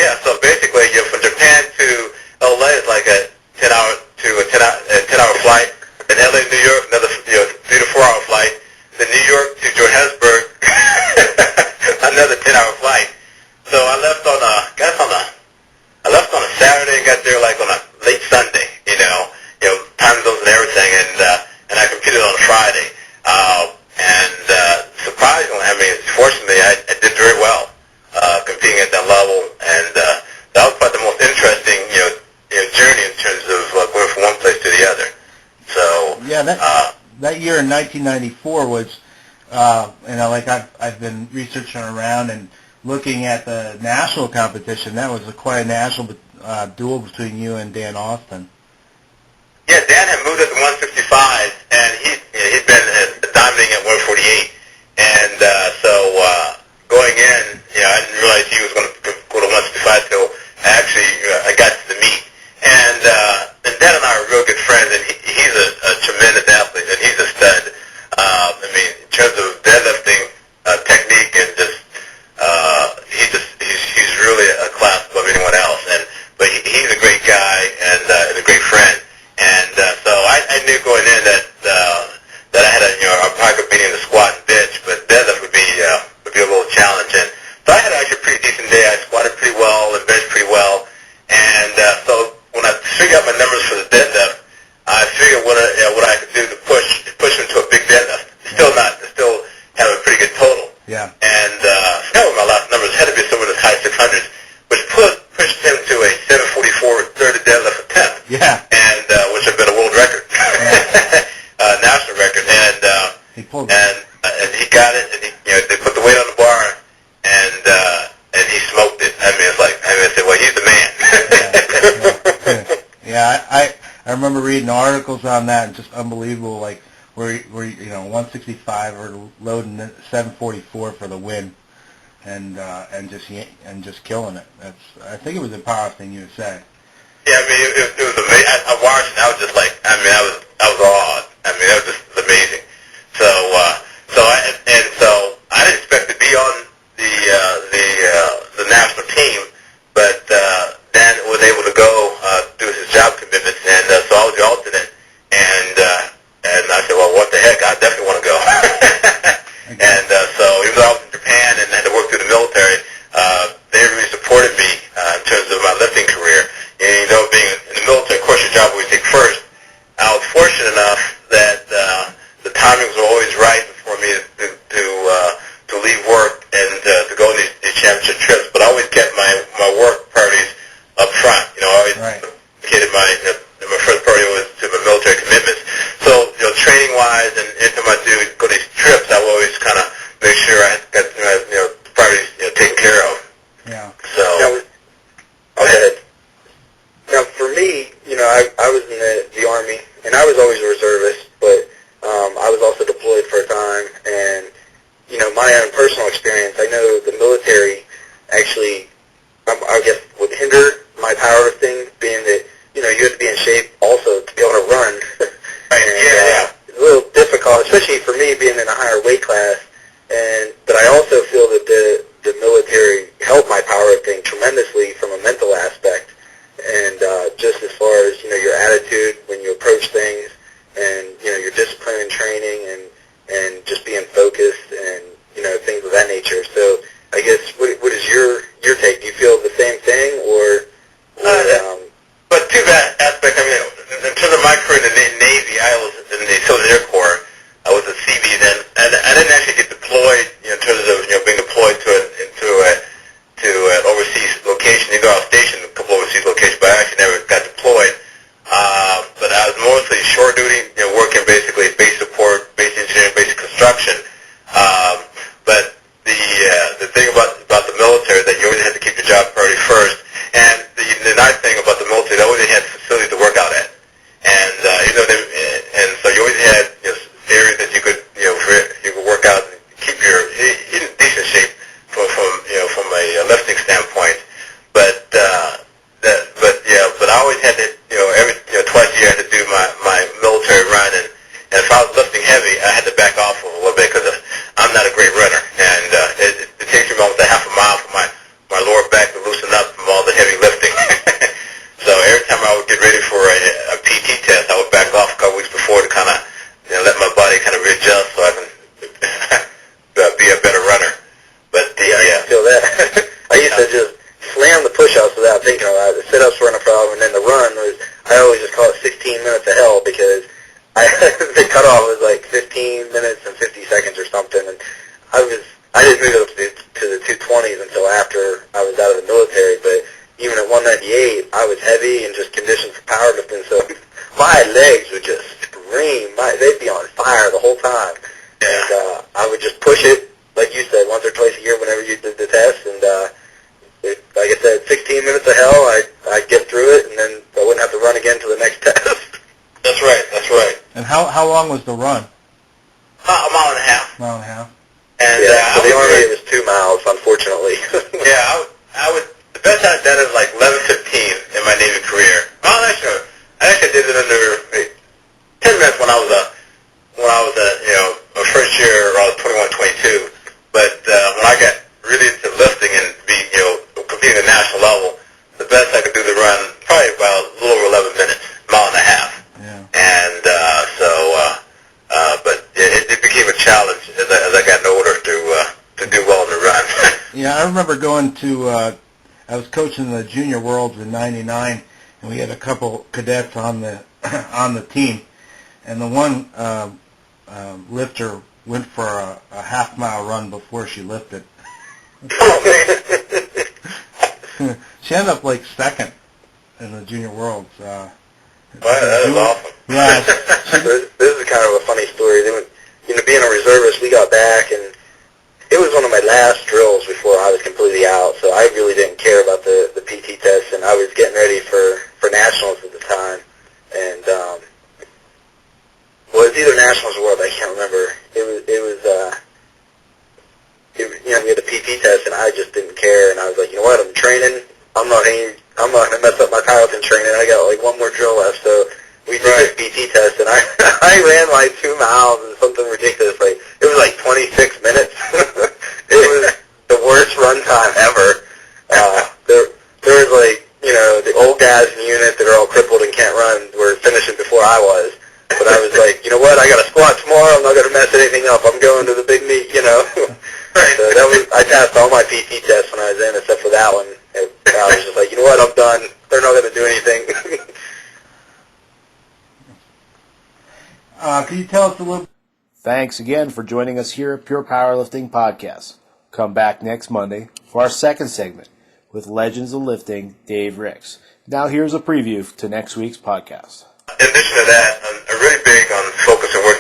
yeah. So basically, from Japan to LA is like a 10-hour flight. Then LA to New York, another 3 to 4 hour flight. Then New York to Johannesburg, another 10-hour flight. So I left on a Saturday and got there like on a late Sunday. Time zones and everything, and I competed on a Friday. Surprisingly, fortunately, I did very well competing at that level, and that was probably the most interesting, journey in terms of going from one place to the other. So yeah, that year in 1994 was, like I've been researching around and looking at the national competition. That was quite a national duel between you and Dan Austin. Yeah, Dan had moved up to 165, and he'd been dominating at 148. And so going in, I didn't realize he was going to go to 165 till I got to the meet. And Dan and I are real good friends, and he's a tremendous athlete, and he's a stud. In terms of deadlifting technique and he's really a class above anyone else. But he's a great guy and a great friend. And so I knew going in that I had I'm probably beating the squat and bench, but deadlift would be a little challenge. And so I had actually a pretty decent day. I squatted pretty well and benched pretty well. And so when I figured out my numbers for the deadlift, I figured what I could do to push him to a big deadlift. Still have a pretty good total. Yeah. And I forgot what my last numbers had to be somewhere in the high 600s, which pushed him to a 744 30 deadlift attempt. Yeah. And which had been a world record, national record. And he pulled and he got it, and they put the weight on the bar, and he smoked it. I said, well, he's the man. Yeah, I remember reading articles on that, and just unbelievable, like where 165 or loading 744 for the win, and just killing it. I think it was in Powerlifting USA. Yeah, it was amazing. I watched, and I was just like, I was awed. That was just amazing. So I didn't expect to be on the national team, but Dan was able to go do his job commitments, and so I was the alternate. And I said, well, what the heck? I definitely want to go. And so even though I was in Japan and had to work through the military, they really supported me in terms of my lifting career. And being in the military, of course, your job we take first. I was fortunate enough that the timings were always right for me to leave work and to go on these championship trips. But I always kept my work priorities up front. I always dedicated my first priority was to my military commitments. So training wise and anytime I go to these trips, I will always kind of make sure I got priorities taken care of. Yeah. So. Go ahead. Now, for me, I was in the Army, and I was always a reservist, but I was also deployed for a time, and, my own personal experience, I know the military actually, I guess, would hinder my powerlifting, being that, you have to be in shape also to be able to run. It's a little difficult, especially for me being in a higher weight class, but I also feel that the military helped my powerlifting tremendously from a mental aspect. And just as far as, your attitude when you approach things and, your discipline and training and just being focused and, things of that nature. So I guess what is your take? Do you feel the same thing or But to that aspect, in terms of my career in the Navy, I was in the Civil Air Corps. I was a CB then, and I didn't actually get deployed, in terms of, being deployed to an overseas location. I was stationed in a couple overseas locations, but I actually never got deployed. But I was mostly shore duty, working basically base support, base engineering, basic construction. But the thing about the military is that you always have to keep your job priority first. And the nice thing about the military, they always had facilities to work out at. And so you always had areas that you could work out and keep in decent shape from a lifting standpoint. But without thinking about it. The sit-ups weren't a problem, and then the run was, I always just call it 16 minutes of hell because the cutoff was like 15 minutes and 50 seconds or something, and I didn't move up to the 220s until after I was out of the military, but even at 198, I was heavy and just conditioned for powerlifting, so my legs would just scream. They'd be on fire the whole time. And I would just push it, like you said, once or twice a year whenever you did the test, and like I said, 16 minutes of hell, I'd get through it, and then I wouldn't have to run again to the next test. That's right, that's right. And how long was the run? A mile and a half. Mile and a half. And for the Army, it was 2 miles, unfortunately. Yeah, I would. The best I've done is like 11:15 in my Navy career. Well, actually, I did it under 10 minutes when I was a first year, or I was 21, 22. But when I got really into lifting and competing at national level, the best I could do the run probably about a little over 11 minutes, mile and a half. Yeah. And but it became a challenge as I got older to do well in the run. Yeah, I remember going to. I was coaching the Junior Worlds in '99, and we had a couple cadets on the team, and the one lifter went for a half-mile run before she lifted. She ended up like second in the Junior Worlds. Wow, that is awesome. Yeah. This is kind of a funny story. Being a reservist, we got back, and it was one of my last drills before I was completely out, so I really didn't care about the PT test, and I was getting ready for nationals at the time, and well, it was either nationals or world, I can't remember. We had the PT test, and I just didn't care, and I was like, you know what, I'm training. I'm not gonna mess up my powerlifting training. I got like one more drill left, so we did this PT test, and I ran like 2 miles and something ridiculous. Like it was like 26 minutes. It was the worst run time ever. There was like the old guys in the unit that are all crippled and can't run were finishing before I was. But I was like, you know what? I got to squat tomorrow. I'm not gonna mess anything up. I'm going to the big meet. Right. So I passed all my PT tests when I was in, except for that one. And I was just like, you know what? I'm done. They're not gonna do anything. Can you tell us a little? Thanks again for joining us here at Pure Powerlifting Podcast. Come back next Monday for our second segment with Legends of Lifting, Dave Ricks. Now here's a preview to next week's podcast. In addition to that, I'm really big on focus and working